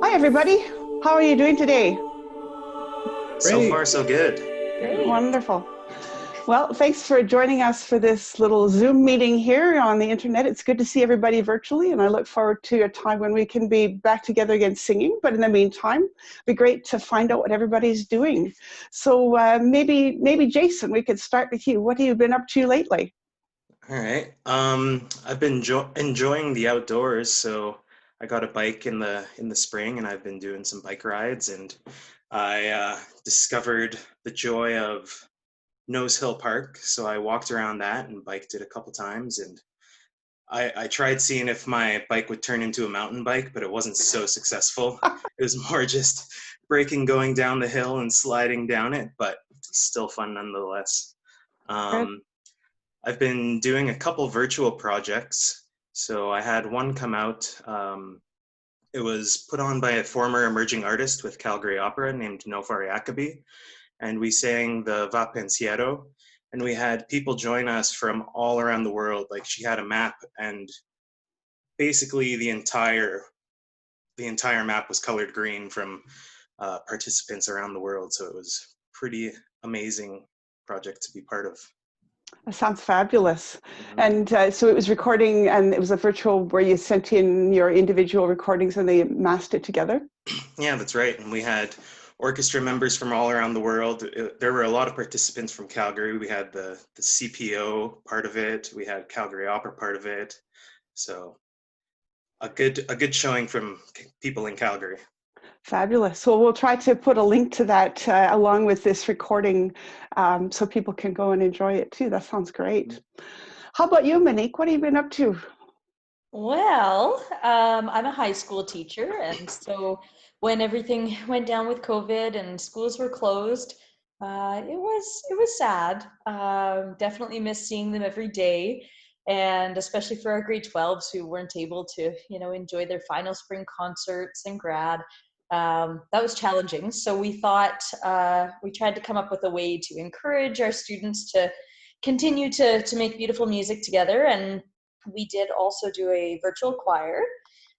Hi, everybody. How are you doing today? So Great. far, so good. Great. Wonderful. Well, thanks for joining us for this little Zoom meeting here on the internet. It's good to see everybody virtually, and I look forward to a time when we can be back together again singing. But in the meantime, it'd be great to find out what everybody's doing. So maybe Jason, we could start with you. What have you been up to lately? All right. I've been enjoying the outdoors. So I got a bike in the spring, and I've been doing some bike rides. And I discovered the joy of Nose Hill Park. So I walked around that and biked it a couple times. And I tried seeing if my bike would turn into a mountain bike, but it wasn't so successful. It was more just braking going down the hill and sliding down it, but still fun nonetheless. Good. Um, I've been doing a couple virtual projects. So I had one come out. It was put on by a former emerging artist with Calgary Opera named Nofar Yacobi, and we sang the Va Pensiero, and we had people join us from all around the world. Like, she had a map, and basically the entire map was colored green from participants around the world. So it was pretty amazing project to be part of. That sounds fabulous. Mhm. And so it was recording, and it was a virtual where you sent in your individual recordings and they massed it together? Yeah, that's right. And we had orchestra members from all around the world. There were a lot of participants from Calgary. We had the CPO part of it. We had Calgary Opera part of it. So a good showing from people in Calgary. Fabulous. Well, we'll try to put a link to that along with this recording so people can go and enjoy it too. That sounds great. How about you, Monique? What have you been up to? Well, I'm a high school teacher, and so when everything went down with COVID and schools were closed, it was sad. Definitely miss seeing them every day, and especially for our grade 12s who weren't able to, enjoy their final spring concerts and grad. That was challenging. So we thought we tried to come up with a way to encourage our students to continue to make beautiful music together, and we did also do a virtual choir.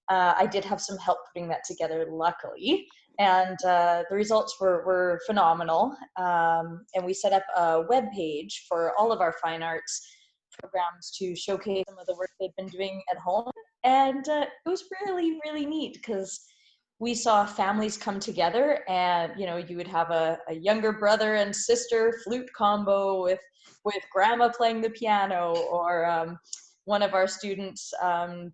I did have some help putting that together, luckily, and the results were phenomenal. And we set up a web page for all of our fine arts programs to showcase some of the work they've been doing at home. And it was really, really neat because we saw families come together, and you would have a younger brother and sister flute combo with grandma playing the piano, or one of our students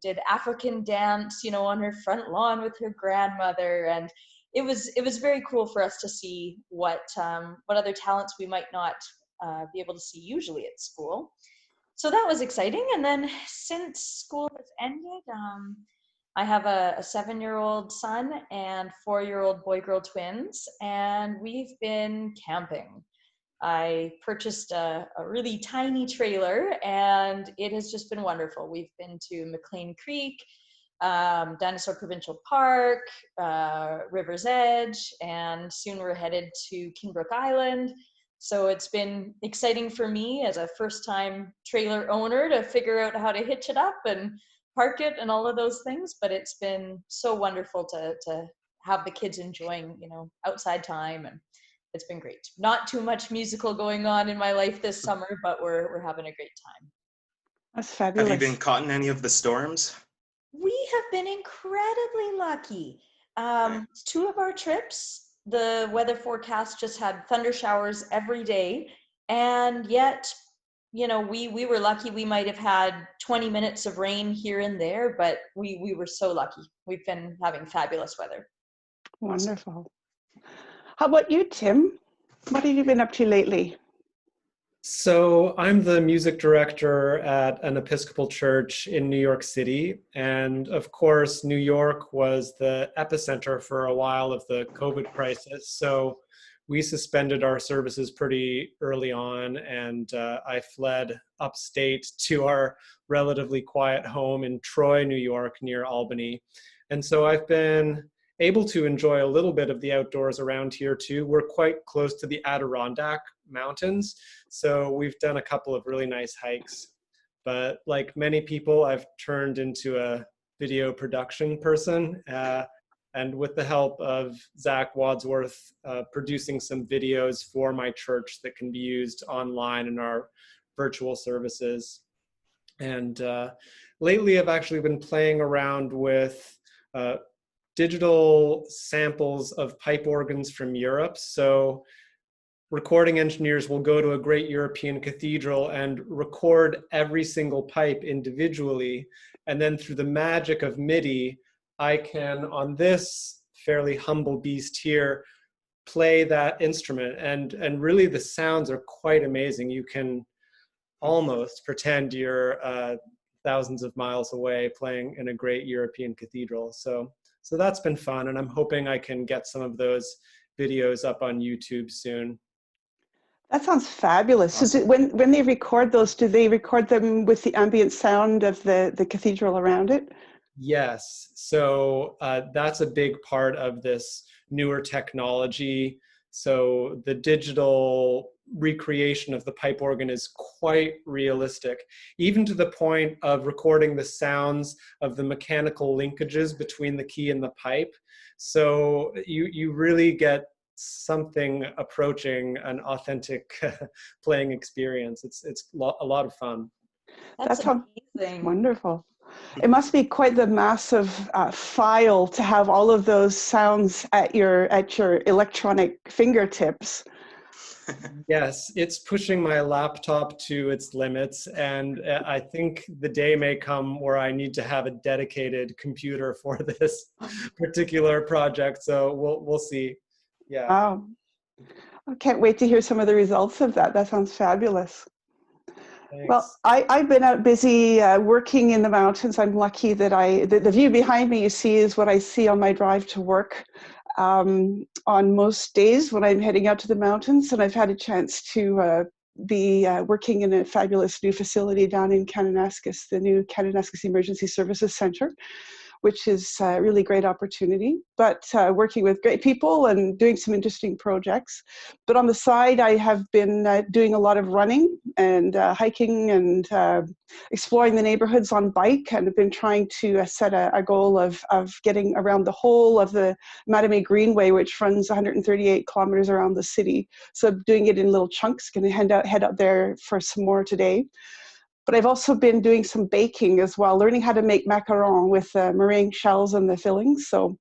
did African dance, on her front lawn with her grandmother, and it was very cool for us to see what other talents we might not be able to see usually at school. So that was exciting. And then since school has ended, I have a 7-year-old son and 4-year-old boy-girl twins, and we've been camping. I purchased a really tiny trailer, and it has just been wonderful. We've been to McLean Creek, Dinosaur Provincial Park, River's Edge, and soon we're headed to Kingbrook Island. So it's been exciting for me as a first-time trailer owner to figure out how to hitch it up and park it and all of those things. But it's been so wonderful to have the kids enjoying, outside time, and it's been great. Not too much musical going on in my life this summer, but we're having a great time. That's Have you been fabulous. caught in any of the storms? We have been incredibly lucky. Okay. 2 of our trips, the weather forecast just had thunder showers every day, and yet, we were lucky. We might have had 20 minutes of rain here and there, but we were so lucky. We've been having fabulous weather. Awesome. Wonderful. How about you, Tim? What have you been up to lately? So I'm the music director at an Episcopal church in New York City. And of course, New York was the epicenter for a while of the COVID crisis. So we suspended our services pretty early on, and I fled upstate to our relatively quiet home in Troy, New York, near Albany. And so I've been able to enjoy a little bit of the outdoors around here too. We're quite close to the Adirondack Mountains, so we've done a couple of really nice hikes. But like many people, I've turned into a video production person. and with the help of Zach Wadsworth, producing some videos for my church that can be used online in our virtual services. And lately I've actually been playing around with digital samples of pipe organs from Europe. So recording engineers will go to a great European cathedral and record every single pipe individually. And then through the magic of MIDI, I can, on this fairly humble beast here, play that instrument. And really the sounds are quite amazing. You can almost pretend you're thousands of miles away playing in a great European cathedral. So that's been fun. And I'm hoping I can get some of those videos up on YouTube soon. That sounds fabulous. Awesome. So when they record those, do they record them with the ambient sound of the cathedral around it? Yes. So that's a big part of this newer technology. So the digital recreation of the pipe organ is quite realistic, even to the point of recording the sounds of the mechanical linkages between the key and the pipe. So you really get something approaching an authentic playing experience. It's a lot of fun. That's amazing. Wonderful. It must be quite the massive file to have all of those sounds at your electronic fingertips. Yes, it's pushing my laptop to its limits, and I think the day may come where I need to have a dedicated computer for this particular project. So we'll see. Yeah. Wow. I can't wait to hear some of the results of that. That sounds fabulous. Thanks. Well, I've been out busy working in the mountains. I'm lucky that the view behind me you see is what I see on my drive to work on most days when I'm heading out to the mountains. And I've had a chance to be working in a fabulous new facility down in Kananaskis, the new Kananaskis Emergency Services Center, which is a really great opportunity, but working with great people and doing some interesting projects. But on the side, I have been doing a lot of running and hiking and exploring the neighborhoods on bike, and have been trying to set a goal of getting around the whole of the Mattamy Greenway, which runs 138 kilometers around the city. So I'm doing it in little chunks, going to head out there for some more today. But I've also been doing some baking as well, learning how to make macarons with meringue shells and the fillings. So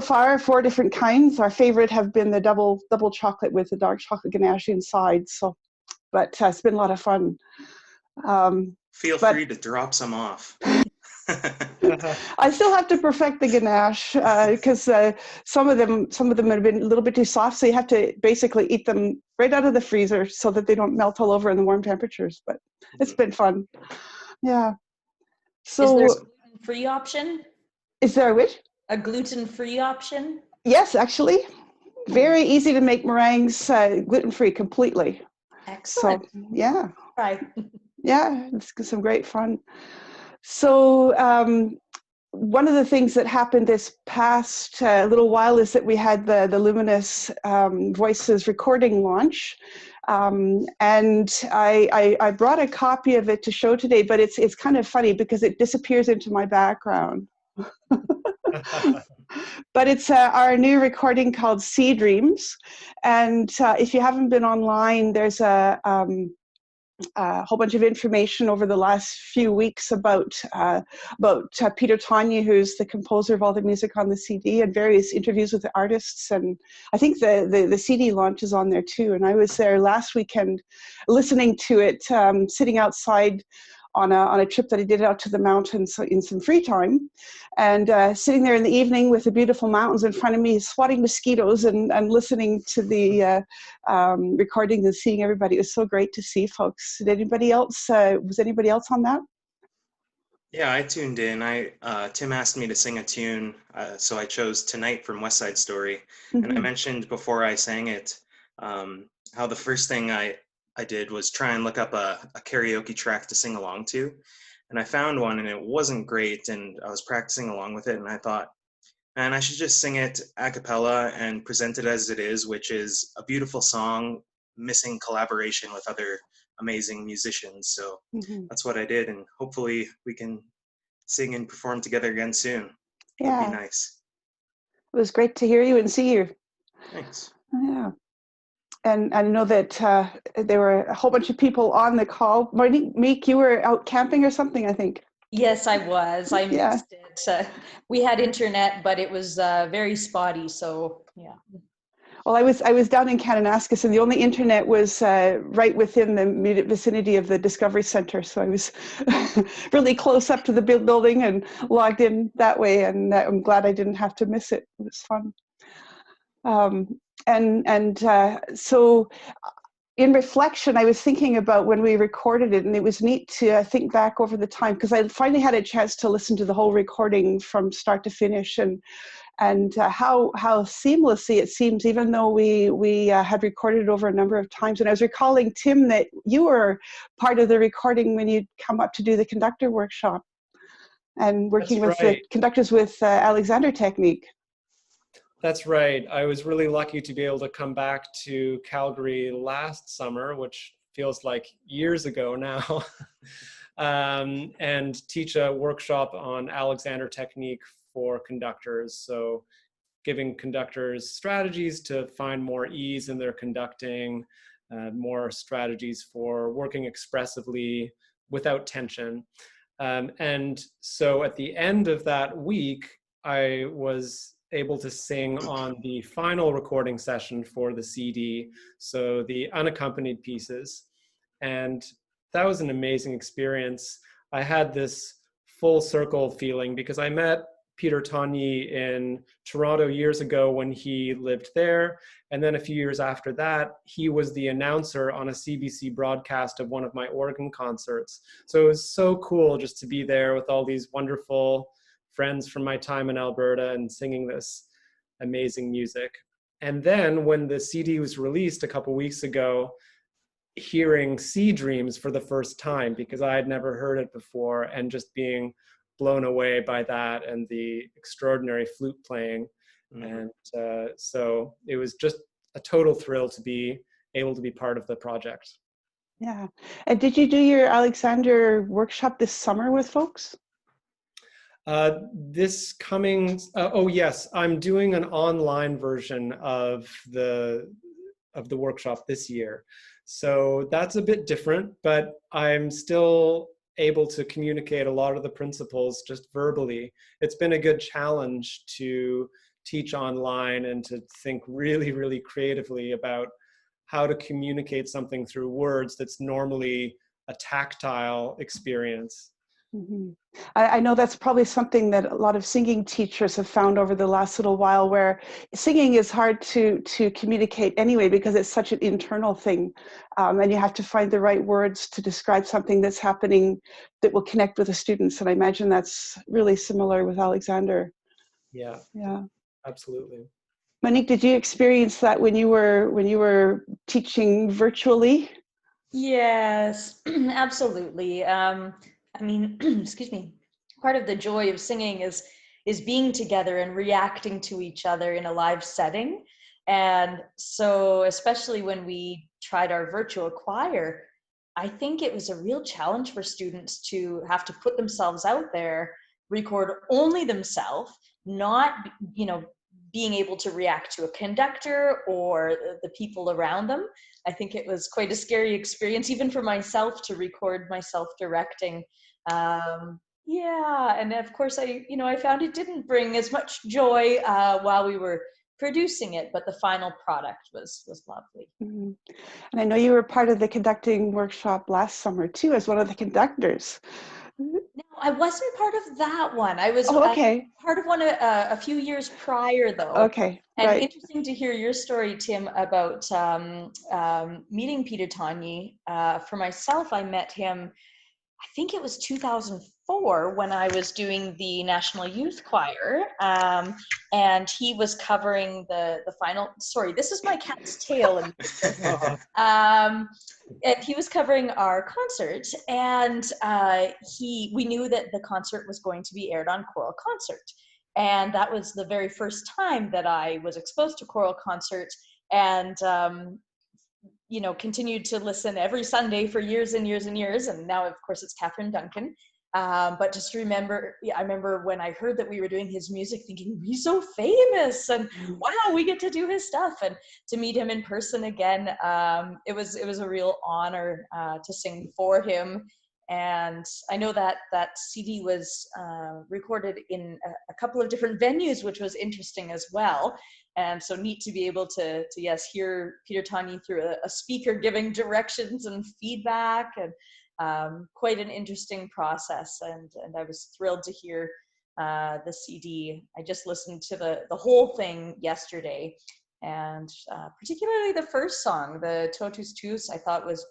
far, 4 different kinds. Our favorite have been the double chocolate with the dark chocolate ganache inside. But it's been a lot of fun. Feel free to drop some off. I still have to perfect the ganache because some of them have been a little bit too soft, so you have to basically eat them right out of the freezer so that they don't melt all over in the warm temperatures. But it's been fun. Yeah. So is there a gluten-free option? Is there which? A gluten-free option? Yes, actually. Very easy to make meringues gluten-free completely. Excellent. So yeah. Right. Yeah, it's some great fun. So one of the things that happened this past little while is that we had the Luminous Voices recording launch. And I brought a copy of it to show today, but it's kind of funny because it disappears into my background. But it's our new recording called Sea Dreams. And if you haven't been online, there's a whole bunch of information over the last few weeks about Peter Tanya, who's the composer of all the music on the CD, and various interviews with the artists. And I think the CD launch is on there too. And I was there last weekend listening to it, sitting outside on a trip that I did out to the mountains in some free time, and sitting there in the evening with the beautiful mountains in front of me, swatting mosquitoes and listening to the recording and seeing everybody. It was so great to see folks. Did anybody else, was anybody else on that? Yeah, I tuned in. Tim asked me to sing a tune, so I chose Tonight from West Side Story. And I mentioned before I sang it how the first thing I did was try and look up a karaoke track to sing along to. And I found one and it wasn't great, and I was practicing along with it, and I thought, man, I should just sing it a cappella and present it as it is, which is a beautiful song, missing collaboration with other amazing musicians. So that's what I did, and hopefully we can sing and perform together again soon. Yeah. It'd be nice. It was great to hear you and see you. Thanks. Yeah. And I know that there were a whole bunch of people on the call. Monique, you were out camping or something, I think. Yes, I was. I missed it. We had internet, but it was very spotty. So yeah. Well, I was down in Kananaskis, and the only internet was right within the immediate vicinity of the Discovery Center. So I was really close up to the building and logged in that way. And I'm glad I didn't have to miss it. It was fun. So in reflection, I was thinking about when we recorded it, and it was neat to think back over the time, because I finally had a chance to listen to the whole recording from start to finish, and how seamlessly it seems, even though we had recorded it over a number of times. And I was recalling, Tim, that you were part of the recording when you'd come up to do the conductor workshop and working with the conductors with Alexander technique. That's right. I was really lucky to be able to come back to Calgary last summer, which feels like years ago now, and teach a workshop on Alexander technique for conductors. So giving conductors strategies to find more ease in their conducting, more strategies for working expressively without tension. And so at the end of that week, I was able to sing on the final recording session for the CD, so the unaccompanied pieces. And that was an amazing experience. I had this full circle feeling because I met Peter Tagny in Toronto years ago when he lived there. And then a few years after that, he was the announcer on a CBC broadcast of one of my organ concerts. So it was so cool just to be there with all these wonderful friends from my time in Alberta and singing this amazing music. And then when the CD was released a couple weeks ago, hearing Sea Dreams for the first time, because I had never heard it before, and just being blown away by that and the extraordinary flute playing. And so it was just a total thrill to be able to be part of the project. Yeah. And did you do your Alexander workshop this summer with folks? This coming, oh yes, I'm doing an online version of the workshop this year. So that's a bit different, but I'm still able to communicate a lot of the principles just verbally. It's been a good challenge to teach online and to think really, really creatively about how to communicate something through words that's normally a tactile experience. Mm-hmm. I know that's probably something that a lot of singing teachers have found over the last little while, where singing is hard to communicate anyway, because it's such an internal thing, and you have to find the right words to describe something that's happening that will connect with the students. And I imagine that's really similar with Alexander. Yeah, absolutely. Monique, did you experience that when you were teaching virtually? Yes, absolutely. I mean, excuse me, part of the joy of singing is being together and reacting to each other in a live setting. And so, especially when we tried our virtual choir, I think it was a real challenge for students to have to put themselves out there, record only themselves, not, being able to react to a conductor or the people around them. I think it was quite a scary experience, even for myself, to record myself directing. And of course, I found it didn't bring as much joy while we were producing it, but the final product was lovely. Mm-hmm. And I know you were part of the conducting workshop last summer too, as one of the conductors. No, I wasn't part of that one. I was part of one a few years prior, though. Okay, and right. Interesting to hear your story, Tim, about meeting Peter Tagny. For myself, I met him, I think it was 2004, when I was doing the National Youth Choir, and he was covering the final. Sorry, this is my cat's tail. And he was covering our concert, and we knew that the concert was going to be aired on Choral Concert, and that was the very first time that I was exposed to choral concert, and continued to listen every Sunday for years and years and years. And now, of course, it's Catherine Duncan. But just remember, I remember when I heard that we were doing his music, thinking he's so famous, and wow, we get to do his stuff. And to meet him in person again, it was a real honor to sing for him. And I know that that CD was recorded in a couple of different venues, which was interesting as well. And so neat to be able to yes, hear Peter Tanya through a speaker giving directions and feedback, and quite an interesting process. And I was thrilled to hear the CD. I just listened to the whole thing yesterday, and particularly the first song, the Totus Tuus, I thought was,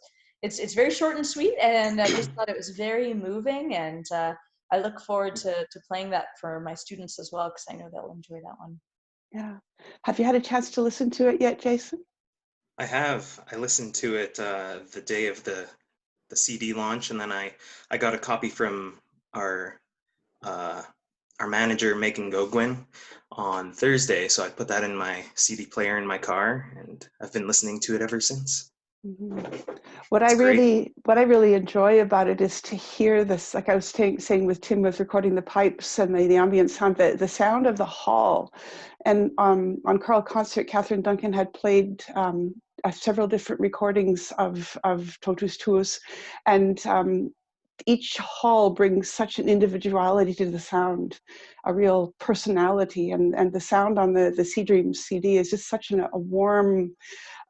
it's very short and sweet, and I just thought it was very moving, and I look forward to playing that for my students as well, because I know they'll enjoy that one. Yeah. Have you had a chance to listen to it yet, Jason? I have. I listened to it the day of the CD launch, and then I got a copy from our manager, Megan Gogwin, on Thursday. So I put that in my CD player in my car, and I've been listening to it ever since. Mm-hmm. What I really enjoy about it is to hear this, like I was saying with Tim, was recording the pipes and the ambient sound, the sound of the hall. And on Choral Concert, Catherine Duncan had played several different recordings of Totus Tuus, and each hall brings such an individuality to the sound, a real personality, and the sound on the Sea Dreams CD is just such a warm,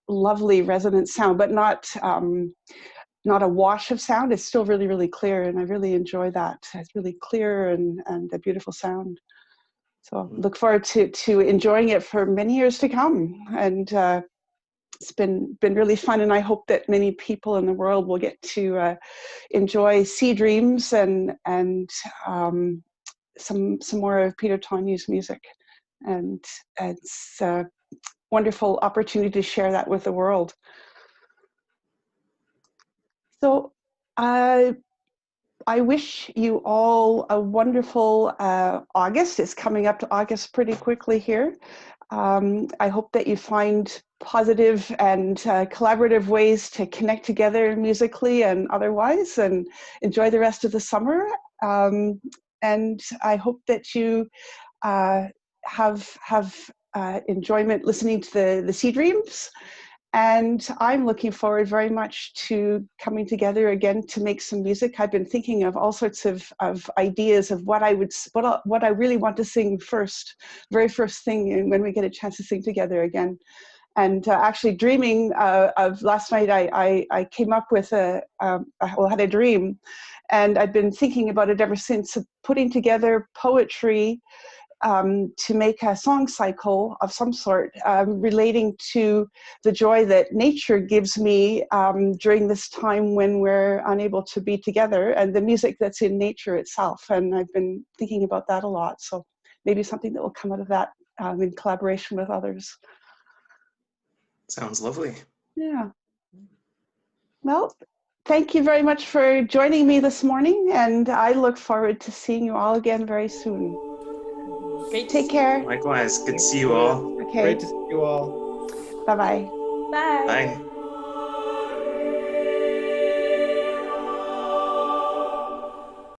lovely resonant sound, but not a wash of sound. It's still really, really clear, and I really enjoy that. It's really clear and a beautiful sound. So look forward to enjoying it for many years to come. And it's been really fun, and I hope that many people in the world will get to enjoy Sea Dreams and some more of Peter Tanya's music. And it's wonderful opportunity to share that with the world. So I wish you all a wonderful August. It's coming up to August pretty quickly here. I hope that you find positive and collaborative ways to connect together musically and otherwise, and enjoy the rest of the summer. And I hope that you have enjoyment listening to the Sea Dreams. And I'm looking forward very much to coming together again to make some music. I've been thinking of all sorts of ideas of what I really want to sing first, very first thing when we get a chance to sing together again. And actually dreaming of last night, I came up with had a dream, and I've been thinking about it ever since, of putting together poetry to make a song cycle of some sort relating to the joy that nature gives me during this time when we're unable to be together, and the music that's in nature itself. And I've been thinking about that a lot. So maybe something that will come out of that in collaboration with others. Sounds lovely. Yeah. Well, thank you very much for joining me this morning, and I look forward to seeing you all again very soon. Great. Take care. Likewise. Good to see you all. Okay. Great to see you all. Bye-bye. Bye. Bye.